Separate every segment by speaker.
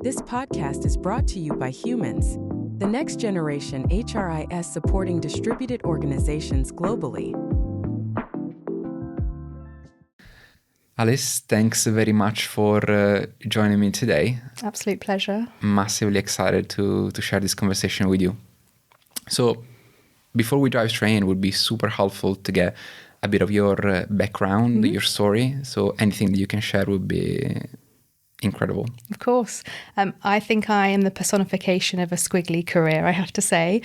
Speaker 1: This podcast is brought to you by Humans, the next generation HRIS supporting distributed organizations globally.
Speaker 2: Alice, thanks very much for joining me today.
Speaker 3: Absolute pleasure.
Speaker 2: Massively excited to share this conversation with you. So before we dive straight in, it would be super helpful to get a bit of your background, your story. So anything that you can share would be incredible.
Speaker 3: Of course. I think I am the personification of a squiggly career, I have to say.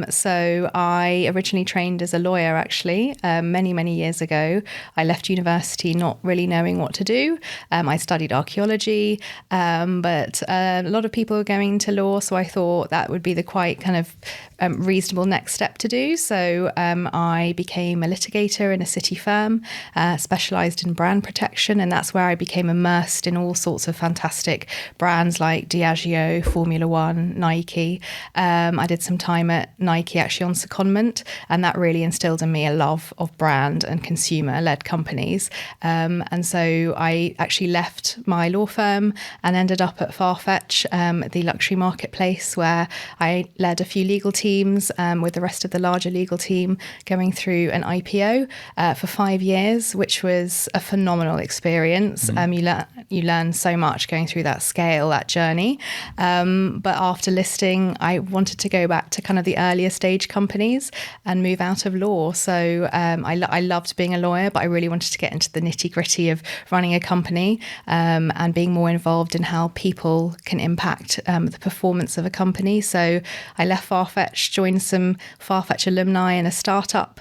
Speaker 3: So I originally trained as a lawyer, actually, many years ago. I left university not really knowing what to do. I studied archaeology, but a lot of people were going to law, so I thought that would be the quite kind of reasonable next step to do. So I became a litigator in a city firm, specialised in brand protection, and that's where I became immersed in all sorts of fantastic brands like Diageo, Formula One, Nike. I did some time at Nike actually on secondment, and that really instilled in me a love of brand and consumer-led companies. And so I actually left my law firm and ended up at Farfetch, the luxury marketplace, where I led a few legal teams with the rest of the larger legal team going through an IPO for 5 years, which was a phenomenal experience. You learn so much going through that scale, that journey. But after listing, I wanted to go back to kind of the earlier stage companies and move out of law. So I loved being a lawyer, but I really wanted to get into the nitty gritty of running a company and being more involved in how people can impact the performance of a company. So I left Farfetch, joined some Farfetch alumni in a startup.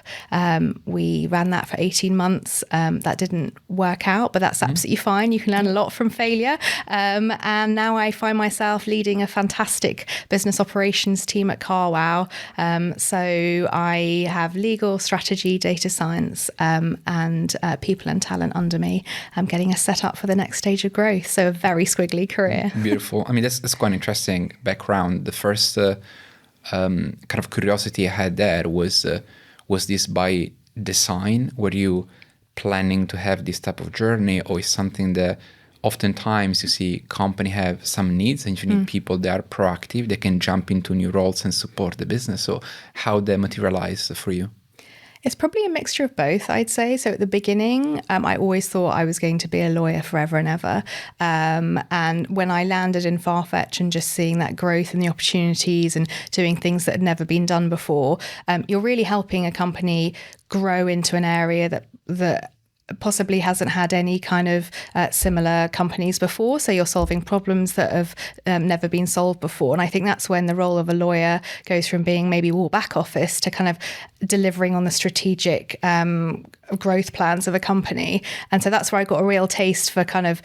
Speaker 3: We ran that for 18 months. That didn't work out, but that's absolutely fine. You can learn a lot from failure. And now I find myself leading a fantastic business operations team at Carwow. So I have legal, strategy, data science, and people and talent under me. I'm getting us set up for the next stage of growth. So a very squiggly career.
Speaker 2: Beautiful. I mean, that's quite an interesting background. The first kind of curiosity I had there was this by design? Were you planning to have this type of journey, or is something that oftentimes you see company have some needs and you need people that are proactive, they can jump into new roles and support the business? So how they materialize for you?
Speaker 3: It's probably a mixture of both, I'd say. So at the beginning, I always thought I was going to be a lawyer forever and ever. And when I landed in Farfetch and just seeing that growth and the opportunities and doing things that had never been done before, you're really helping a company grow into an area that possibly hasn't had any kind of similar companies before. So you're solving problems that have never been solved before. And I think that's when the role of a lawyer goes from being maybe more back office to kind of delivering on the strategic growth plans of a company. And so that's where I got a real taste for kind of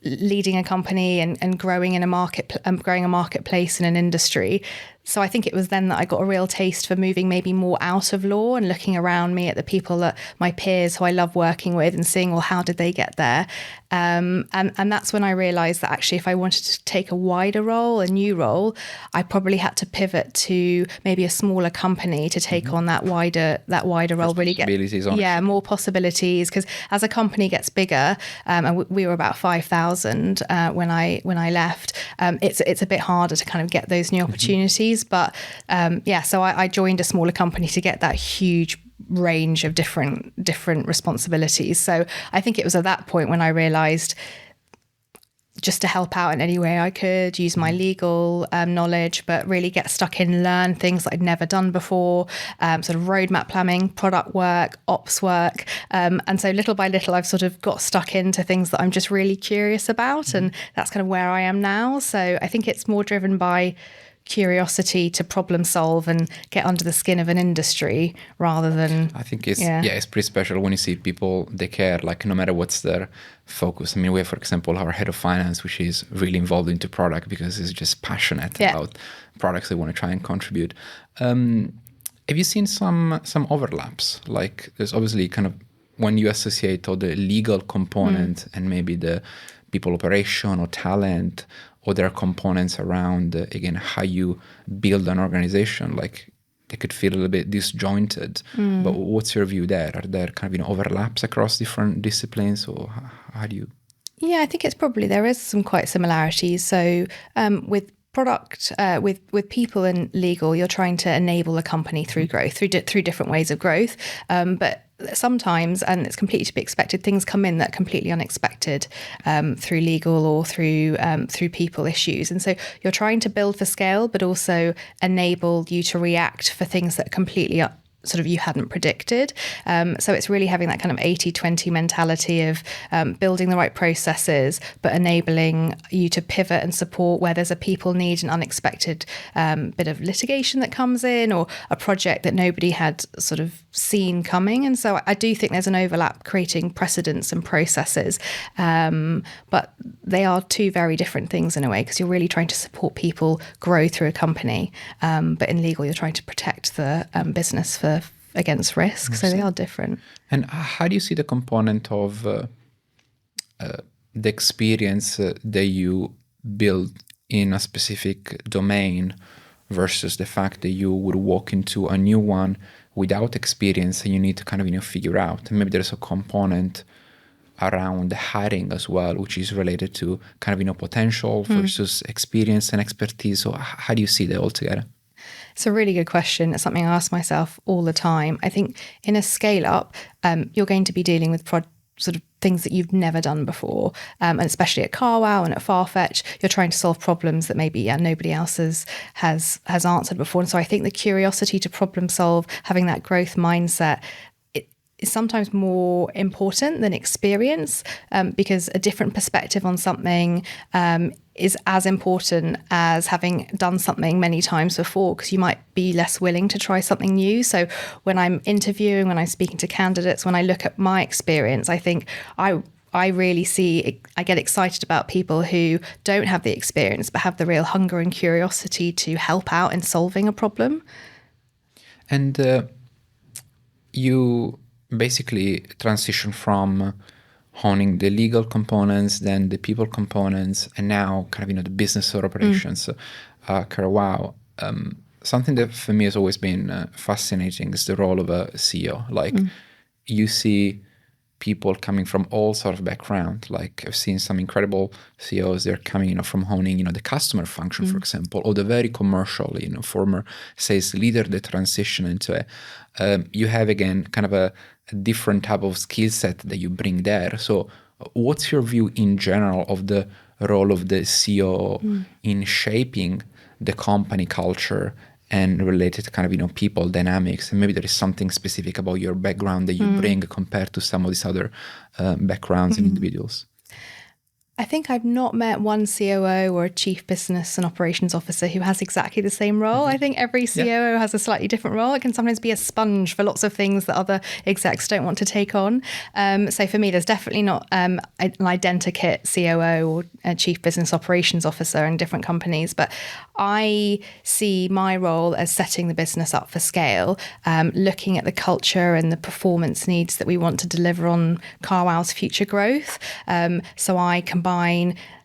Speaker 3: leading a company and growing in a marketplace in an industry. So I think it was then that I got a real taste for moving maybe more out of law and looking around me at the people that my peers who I love working with and seeing, well, how did they get there? And that's when I realized that actually if I wanted to take a wider role, a new role, I probably had to pivot to maybe a smaller company to take on that wider role, really get more possibilities. Because as a company gets bigger, and we were about 5,000 when I left, it's a bit harder to kind of get those new opportunities. But so I joined a smaller company to get that huge range of different responsibilities. So I think it was at that point when I realized just to help out in any way I could, use my legal knowledge, but really get stuck in, learn things that I'd never done before, sort of roadmap planning, product work, ops work. And so little by little, I've sort of got stuck into things that I'm just really curious about. And that's kind of where I am now. So I think it's more driven by curiosity to problem solve and get under the skin of an industry rather than...
Speaker 2: I think it's pretty special when you see people, they care, like no matter what's their focus. I mean, we have, for example, our head of finance, which is really involved into product because he's just passionate about products they want to try and contribute. Have you seen some overlaps? Like there's obviously kind of when you associate all the legal component and maybe the people operation or talent, or there are components around, again, how you build an organization, like they could feel a little bit disjointed. But what's your view there? Are there kind of overlaps across different disciplines, or how do you...
Speaker 3: Yeah, I think there is some quite similarities. So with product, with people in legal, you're trying to enable a company through growth, through different ways of growth. But sometimes, and it's completely to be expected, things come in that are completely unexpected through legal or through people issues. And so you're trying to build for scale, but also enable you to react for things that are completely sort of you hadn't predicted. So it's really having that kind of 80-20 mentality of building the right processes, but enabling you to pivot and support where there's a people need, an unexpected bit of litigation that comes in, or a project that nobody had sort of seen coming. And so I do think there's an overlap creating precedents and processes, but they are two very different things in a way, because you're really trying to support people grow through a company, but in legal you're trying to protect the business against risk. So they are different.
Speaker 2: And how do you see the component of the experience that you build in a specific domain versus the fact that you would walk into a new one without experience and you need to kind of figure out? And maybe there's a component around the hiring as well, which is related to kind of potential versus experience and expertise. So how do you see that all together?
Speaker 3: It's a really good question. It's something I ask myself all the time. I think in a scale up, you're going to be dealing with sort of things that you've never done before. And especially at Carwow and at Farfetch, you're trying to solve problems that maybe nobody else has answered before. And so I think the curiosity to problem solve, having that growth mindset, is sometimes more important than experience, because a different perspective on something is as important as having done something many times before, because you might be less willing to try something new. So when I'm interviewing, when I'm speaking to candidates, when I look at my experience, I think I get excited about people who don't have the experience but have the real hunger and curiosity to help out in solving a problem.
Speaker 2: And you basically transition from honing the legal components, then the people components, and now kind of the business or operations. Carwow. Something that for me has always been fascinating is the role of a CEO. Like you see people coming from all sort of background. Like I've seen some incredible CEOs, they're coming, from honing, the customer function, for example, or the very commercial, former sales leader that transition into you have again kind of a different type of skill set that you bring there. So what's your view in general of the role of the CEO in shaping the company culture and related kind of, people dynamics? And maybe there is something specific about your background that you bring compared to some of these other backgrounds and individuals.
Speaker 3: I think I've not met one COO or a chief business and operations officer who has exactly the same role. I think every COO has a slightly different role. It can sometimes be a sponge for lots of things that other execs don't want to take on. So for me, there's definitely not an identikit COO or a chief business operations officer in different companies. But I see my role as setting the business up for scale, looking at the culture and the performance needs that we want to deliver on Carwow's future growth. So I combine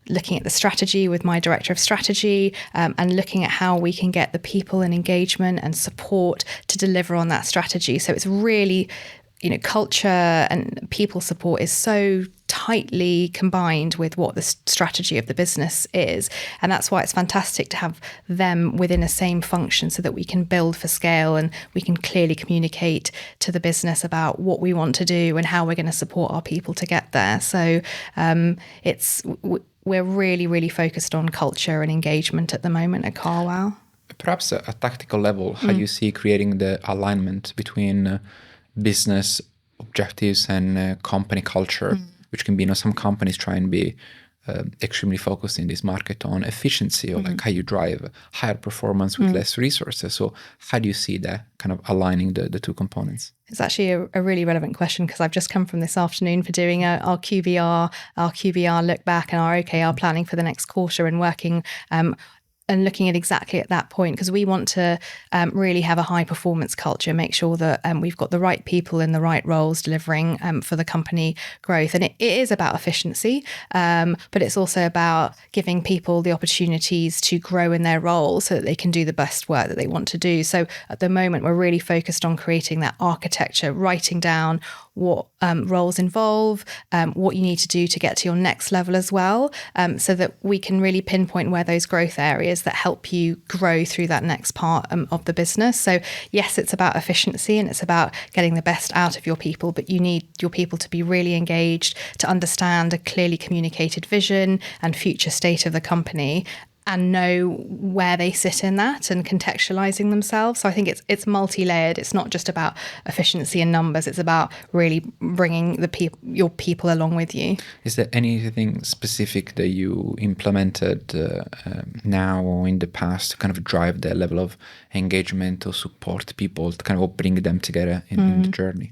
Speaker 3: looking at the strategy with my director of strategy, and looking at how we can get the people and engagement and support to deliver on that strategy. So it's really, culture and people support is so tightly combined with what the strategy of the business is. And that's why it's fantastic to have them within a same function so that we can build for scale and we can clearly communicate to the business about what we want to do and how we're going to support our people to get there. So we're really, really focused on culture and engagement at the moment at Carwow.
Speaker 2: Perhaps at a tactical level, how do you see creating the alignment between business objectives and company culture, which can be, some companies try and be extremely focused in this market on efficiency or like how you drive higher performance with less resources. So how do you see that kind of aligning the two components?
Speaker 3: It's actually a really relevant question, because I've just come from this afternoon for doing our QBR look back and our OKR planning for the next quarter, and working and looking at exactly at that point, because we want to really have a high performance culture, make sure that we've got the right people in the right roles delivering for the company growth. And it is about efficiency, but it's also about giving people the opportunities to grow in their roles so that they can do the best work that they want to do. So at the moment, we're really focused on creating that architecture, writing down what roles involve, what you need to do to get to your next level as well, so that we can really pinpoint where those growth areas that help you grow through that next part of the business. So yes, it's about efficiency and it's about getting the best out of your people, but you need your people to be really engaged, to understand a clearly communicated vision and future state of the company, and know where they sit in that and contextualizing themselves. So I think it's multi-layered. It's not just about efficiency and numbers. It's about really bringing your people along with you.
Speaker 2: Is there anything specific that you implemented now or in the past to kind of drive that level of engagement or support people to kind of bring them together in the journey?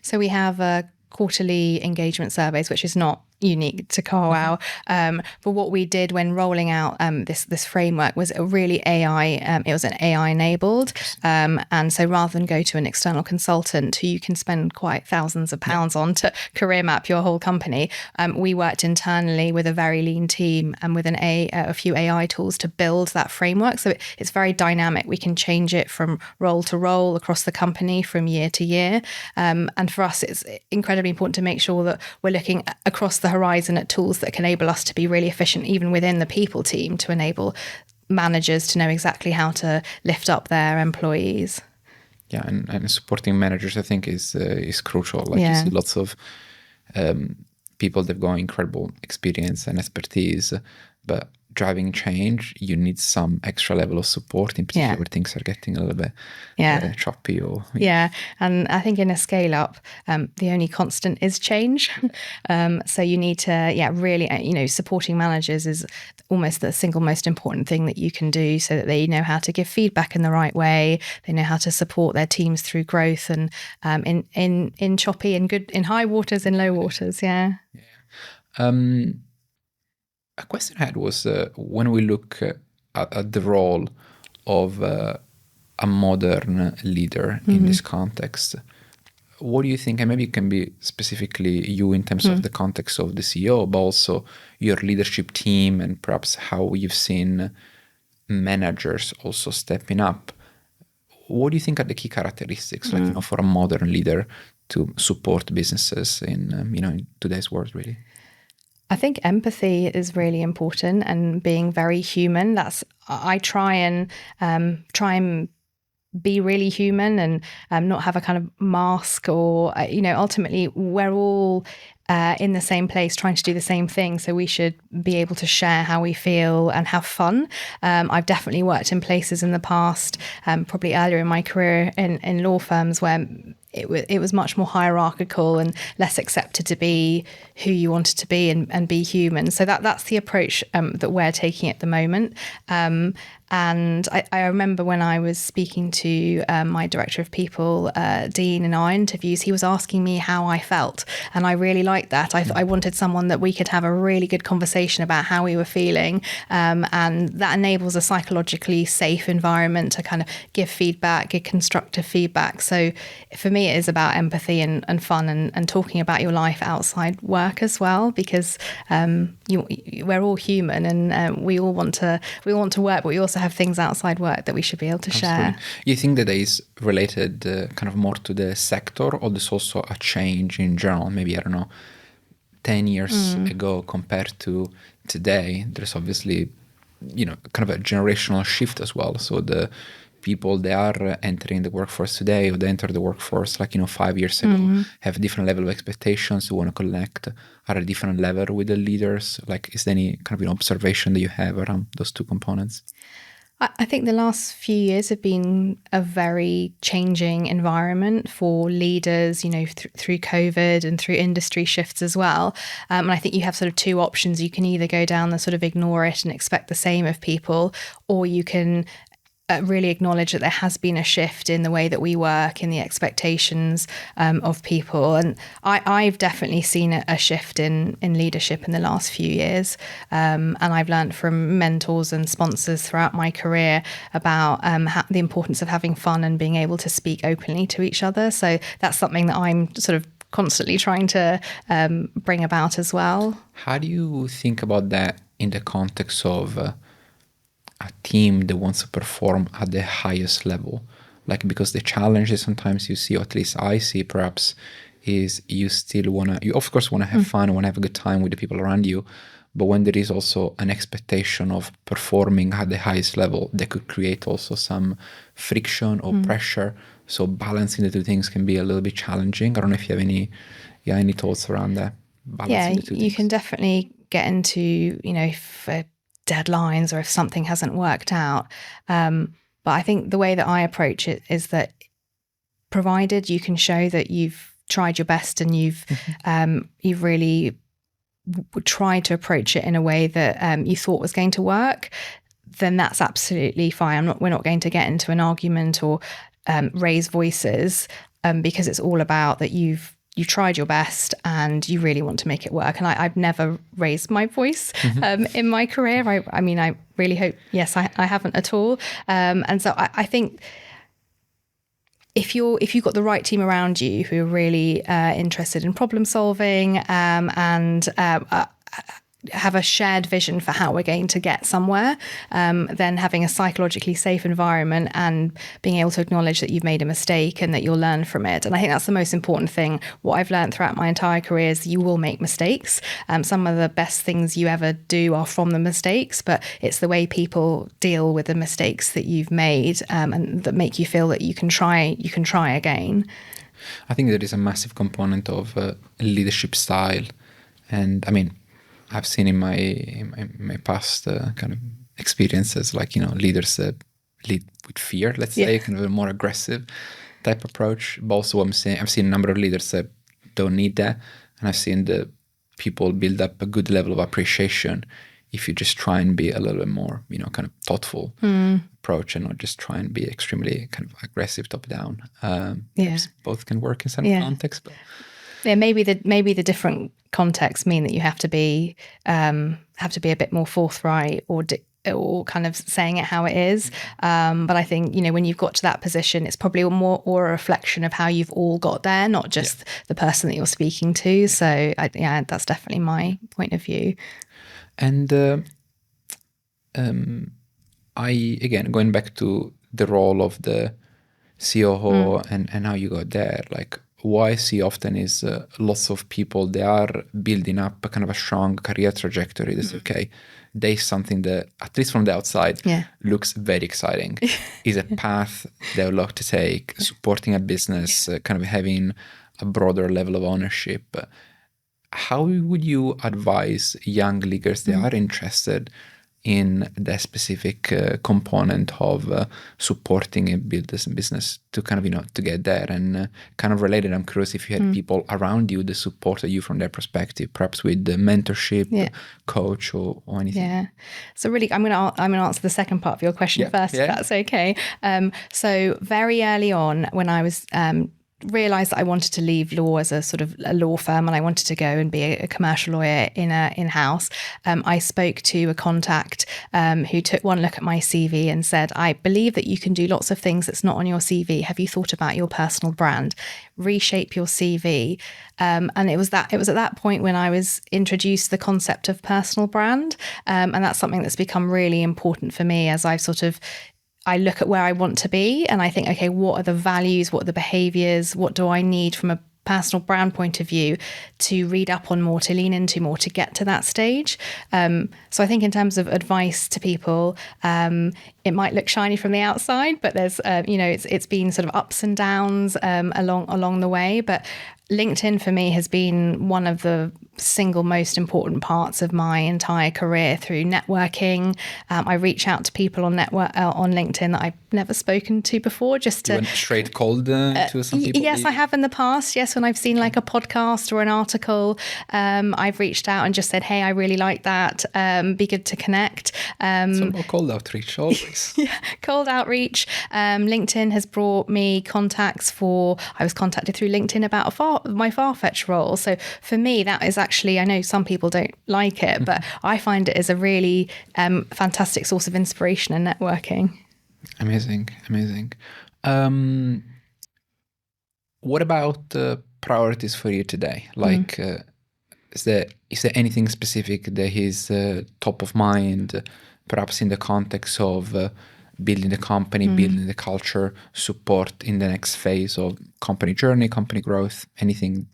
Speaker 3: So we have quarterly engagement surveys, which is not unique to Carwow. But what we did when rolling out this framework was a really AI, it was an AI enabled. And so rather than go to an external consultant who you can spend quite thousands of pounds on to career map your whole company, we worked internally with a very lean team and with a few AI tools to build that framework. So it's very dynamic. We can change it from role to role across the company from year to year. And for us, it's incredibly important to make sure that we're looking across the horizon at tools that can enable us to be really efficient, even within the people team, to enable managers to know exactly how to lift up their employees.
Speaker 2: Yeah, and supporting managers, I think, is crucial. Like you see lots of people that've got incredible experience and expertise, but driving change, you need some extra level of support, in particular where things are getting a little bit choppy.
Speaker 3: And I think in a scale up, the only constant is change. So you need to, really, supporting managers is almost the single most important thing that you can do, so that they know how to give feedback in the right way. They know how to support their teams through growth and in choppy and good, in high waters, in low waters.
Speaker 2: A question I had was when we look at the role of a modern leader in this context, what do you think? And maybe it can be specifically you in terms of the context of the CEO, but also your leadership team and perhaps how you've seen managers also stepping up. What do you think are the key characteristics, for a modern leader to support businesses in today's world, really?
Speaker 3: I think empathy is really important, and being very human. I try and be really human and not have a kind of mask, or ultimately we're all in the same place trying to do the same thing, so we should be able to share how we feel and have fun. I've definitely worked in places in the past, probably earlier in my career in law firms, where it was much more hierarchical and less accepted to be who you wanted to be and be human. So that's the approach that we're taking at the moment. And I remember when I was speaking to my director of people, Dean, in our interviews, he was asking me how I felt. And I really liked that. I wanted someone that we could have a really good conversation about how we were feeling. And that enables a psychologically safe environment to kind of give feedback, give constructive feedback. So for me, it is about empathy and fun and talking about your life outside work as well, because we're all human and we all want to work, but we also have things outside work that we should be able to share.
Speaker 2: You think that is related kind of more to the sector, or there's also a change in general? Maybe, I don't know, 10 years ago compared to today, there's obviously, kind of a generational shift as well. So the people that are entering the workforce today, or they enter the workforce 5 years ago, have a different level of expectations, who want to connect at a different level with the leaders. Is there any kind of observation that you have around those two components?
Speaker 3: I think the last few years have been a very changing environment for leaders, through COVID and through industry shifts as well. And I think you have sort of two options. You can either go down the sort of ignore it and expect the same of people, or you can really acknowledge that there has been a shift in the way that we work, in the expectations of people. And I've definitely seen a shift in leadership in the last few years. And I've learned from mentors and sponsors throughout my career about the importance of having fun and being able to speak openly to each other. So that's something that I'm sort of constantly trying to bring about as well.
Speaker 2: How do you think about that in the context of a team that wants to perform at the highest level? Because the challenges sometimes you see, or at least I see perhaps, is you still you of course want to have fun, want to have a good time with the people around you, but when there is also an expectation of performing at the highest level, that could create also some friction or pressure. So balancing the two things can be a little bit challenging. I don't know if you have any thoughts around that.
Speaker 3: Yeah, you can definitely get into, if deadlines or if something hasn't worked out. But I think the way that I approach it is that provided you can show that you've tried your best and you've really tried to approach it in a way that you thought was going to work, then that's absolutely fine. We're not going to get into an argument or raise voices because it's all about that you've tried your best and you really want to make it work. And I've never raised my voice in my career. I mean, I really hope, yes, I haven't at all. And so I think if you've got the right team around you who are really interested in problem solving and have a shared vision for how we're going to get somewhere, then having a psychologically safe environment and being able to acknowledge that you've made a mistake and that you'll learn from it. And I think that's the most important thing. What I've learned throughout my entire career is you will make mistakes. Some of the best things you ever do are from the mistakes, but it's the way people deal with the mistakes that you've made and that make you feel that you can try again.
Speaker 2: I think there is a massive component of leadership style. And I mean, I've seen in my past kind of experiences, like, leaders lead with fear, let's say, kind of a more aggressive type approach. But also I've seen a number of leaders that don't need that. And I've seen the people build up a good level of appreciation if you just try and be a little bit more, kind of thoughtful approach and not just try and be extremely kind of aggressive top down. Both can work in some context, but...
Speaker 3: Yeah, maybe the different contexts mean that you have to be a bit more forthright or kind of saying it how it is. But I think, when you've got to that position, it's probably more or a reflection of how you've all got there, not just the person that you're speaking to. So that's definitely my point of view.
Speaker 2: And again, going back to the role of the COO and how you got there, like, what I see often is lots of people, they are building up a kind of a strong career trajectory. That's okay. There's something that, at least from the outside, looks very exciting. Is a path they would love to take, supporting a business, kind of having a broader level of ownership. How would you advise young leaders that are interested in that specific component of supporting a business to kind of, to get there? And kind of related, I'm curious if you had people around you that supported you from their perspective, perhaps with the mentorship, coach or anything.
Speaker 3: Yeah. So really, I'm going to answer the second part of your question first, if that's okay. So very early on, when I was realised that I wanted to leave law as a sort of a law firm and I wanted to go and be a commercial lawyer in-house, I spoke to a contact who took one look at my CV and said, I believe that you can do lots of things that's not on your CV. Have you thought about your personal brand? Reshape your CV. And it was at that point when I was introduced to the concept of personal brand. And that's something that's become really important for me as I look at where I want to be and I think, okay, what are the values? What are the behaviors? What do I need from a personal brand point of view to read up on more, to lean into more, to get to that stage? So I think in terms of advice to people, it might look shiny from the outside, but there's, it's been sort of ups and downs along the way. But LinkedIn for me has been one of the single most important parts of my entire career through networking. I reach out to people on LinkedIn that I've never spoken to before, just to...
Speaker 2: You went straight cold to some people?
Speaker 3: Yes, I have in the past. Yes, when I've seen like a podcast or an article, I've reached out and just said, hey, I really like that. Be good to connect.
Speaker 2: So more cold outreach always.
Speaker 3: Cold outreach. LinkedIn has brought me contacts I was contacted through LinkedIn about my Farfetch role. So for me, that is actually, I know some people don't like it, but I find it as a really fantastic source of inspiration and networking.
Speaker 2: Amazing. What about priorities for you today? Like, is there anything specific that is top of mind, perhaps in the context of building the company, building the culture, support in the next phase of company journey, company growth, anything,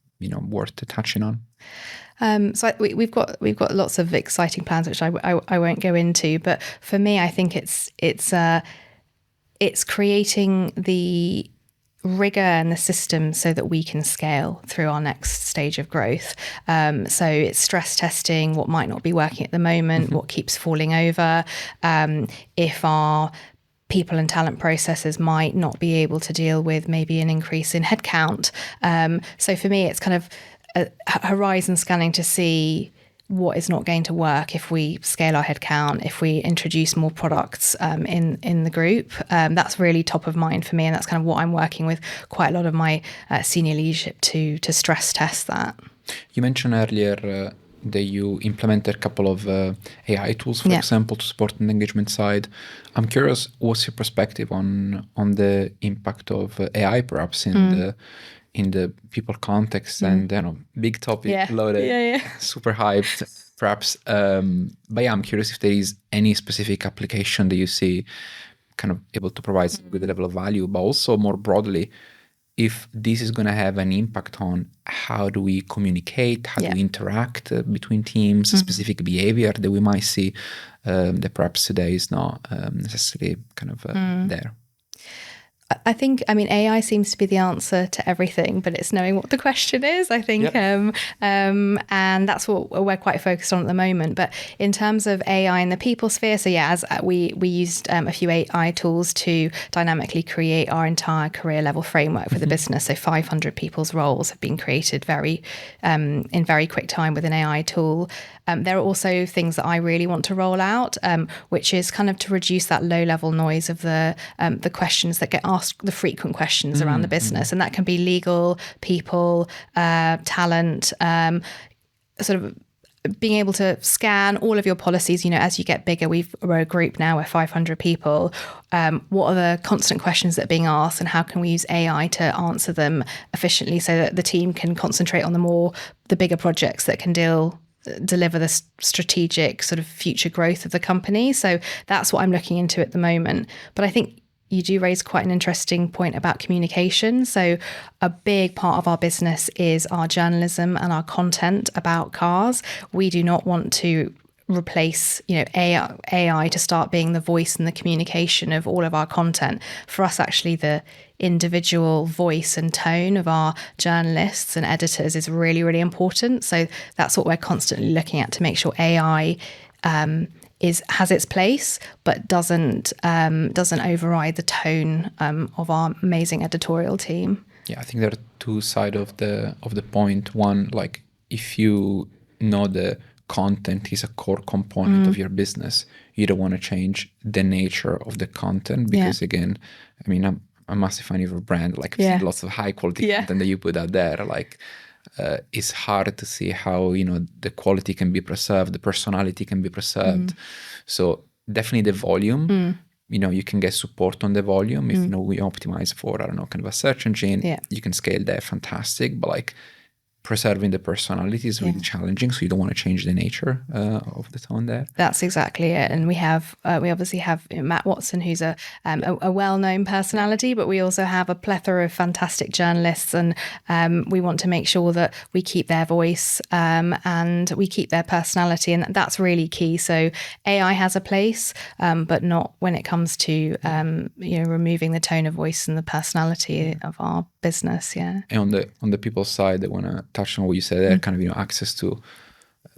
Speaker 2: worth touching on?
Speaker 3: So we've got lots of exciting plans, which I won't go into. But for me, I think it's creating the rigor and the system so that we can scale through our next stage of growth. So it's stress testing what might not be working at the moment, what keeps falling over, if our people and talent processes might not be able to deal with maybe an increase in headcount. So for me, it's kind of a horizon scanning to see what is not going to work if we scale our headcount, if we introduce more products in the group. That's really top of mind for me, and that's kind of what I'm working with quite a lot of my senior leadership to stress test that.
Speaker 2: You mentioned earlier that you implemented a couple of AI tools, for example, to support the engagement side. I'm curious, what's your perspective on the impact of AI perhaps in the people context and big topic, loaded, super hyped perhaps. But I'm curious if there is any specific application that you see kind of able to provide some good level of value, but also more broadly, if this is going to have an impact on how do we communicate, how do we interact between teams, specific behavior that we might see that perhaps today is not necessarily kind of there.
Speaker 3: I think, AI seems to be the answer to everything, but it's knowing what the question is, I think. And that's what we're quite focused on at the moment. But in terms of AI in the people sphere, so as we used a few AI tools to dynamically create our entire career level framework for the business. So 500 people's roles have been created in very quick time with an AI tool. There are also things that I really want to roll out, which is kind of to reduce that low-level noise of the questions that get asked, the frequent questions around the business. And that can be legal, people, talent, sort of being able to scan all of your policies. As you get bigger, we're a group now, we're 500 people. What are the constant questions that are being asked, and how can we use AI to answer them efficiently so that the team can concentrate on the bigger projects that can deliver the strategic sort of future growth of the company. So that's what I'm looking into at the moment. But I think you do raise quite an interesting point about communication. So a big part of our business is our journalism and our content about cars. We do not want to replace AI to start being the voice and the communication of all of our content. For us, actually, the individual voice and tone of our journalists and editors is really, really important. So that's what we're constantly looking at to make sure AI has its place, but doesn't override the tone of our amazing editorial team.
Speaker 2: Yeah, I think there are two sides of the point. One, like if you know the content is a core component of your business, you don't want to change the nature of the content because again, I'm a massive fan of your brand, like lots of high quality content that you put out there, like it's hard to see how the quality can be preserved, the personality can be preserved. So definitely the volume, you can get support on the volume if we optimize for kind of a search engine, you can scale that, fantastic, but like preserving the personality is really challenging, so you don't want to change the nature of the tone there.
Speaker 3: That's exactly it. And we obviously have Matt Watson, who's a well-known personality, but we also have a plethora of fantastic journalists, and we want to make sure that we keep their voice and we keep their personality, and that's really key. So AI has a place, but not when it comes to removing the tone of voice and the personality of our business. And
Speaker 2: on the people side, I want to touch on what you said there, kind of access to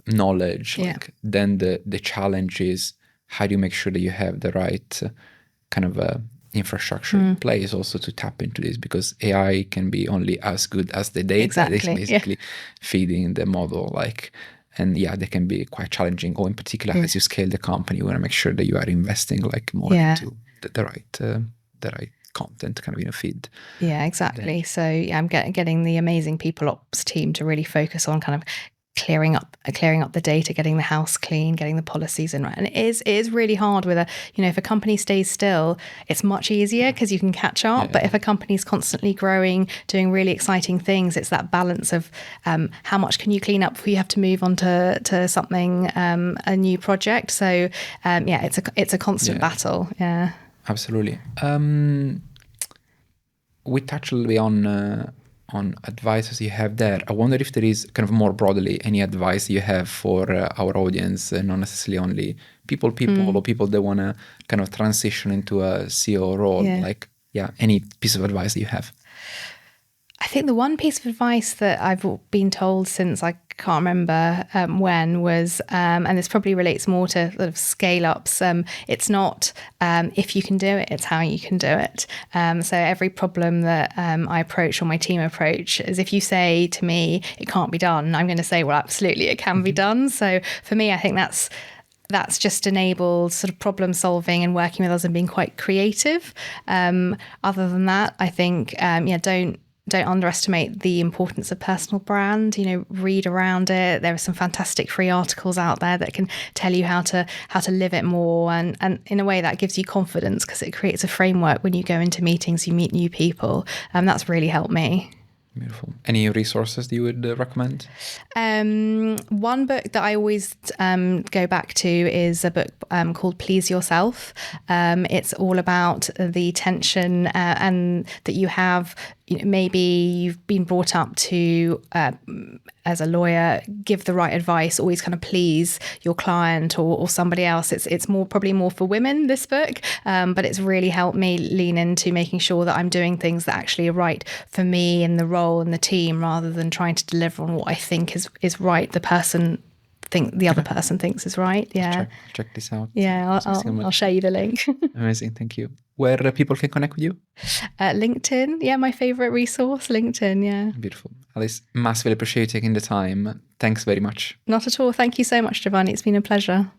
Speaker 2: knowledge. Like then the challenge is how do you make sure that you have the right kind of infrastructure in place also to tap into this, because AI can be only as good as the data that is basically feeding the model. And they can be quite challenging. Or in particular, as you scale the company, you want to make sure that you are investing more into the right content kind of feed.
Speaker 3: Yeah, exactly. So I'm getting the amazing people ops team to really focus on kind of clearing up the data, getting the house clean, getting the policies in right. And it is really hard with if a company stays still, it's much easier because you can catch up. But if a company's constantly growing, doing really exciting things, it's that balance of how much can you clean up before you have to move on to something, a new project. So it's a constant battle. Yeah.
Speaker 2: Absolutely. We touched a little bit on advices you have there. I wonder if there is kind of more broadly any advice you have for our audience, not necessarily only people or people that want to kind of transition into a CEO role. Like, any piece of advice that you have.
Speaker 3: I think the one piece of advice that I've been told since I can't remember when was, and this probably relates more to sort of scale-ups, it's not if you can do it, it's how you can do it. So every problem that I approach or my team approach is, if you say to me, it can't be done, I'm going to say, well, absolutely, it can be done. So for me, I think that's just enabled sort of problem solving and working with us and being quite creative. Other than that, I think, don't underestimate the importance of personal brand. Read around it. There are some fantastic free articles out there that can tell you how to live it more, and in a way that gives you confidence, because it creates a framework when you go into meetings, you meet new people, and that's really helped me.
Speaker 2: Beautiful. Any resources that you would recommend?
Speaker 3: One book that I always go back to is a book called Please Yourself. It's all about the tension and that you have. Maybe you've been brought up to, as a lawyer, give the right advice, always kind of please your client or somebody else. It's probably more for women, this book, but it's really helped me lean into making sure that I'm doing things that actually are right for me and the role and the team, rather than trying to deliver on what I think is right. The other person thinks is right. Yeah.
Speaker 2: Check this out.
Speaker 3: Yeah, I'll show you the link.
Speaker 2: Amazing, thank you. Where people can connect with you?
Speaker 3: LinkedIn, my favorite resource, LinkedIn, yeah.
Speaker 2: Beautiful. Alice, massively appreciate you taking the time. Thanks very much.
Speaker 3: Not at all. Thank you so much, Giovanni. It's been a pleasure.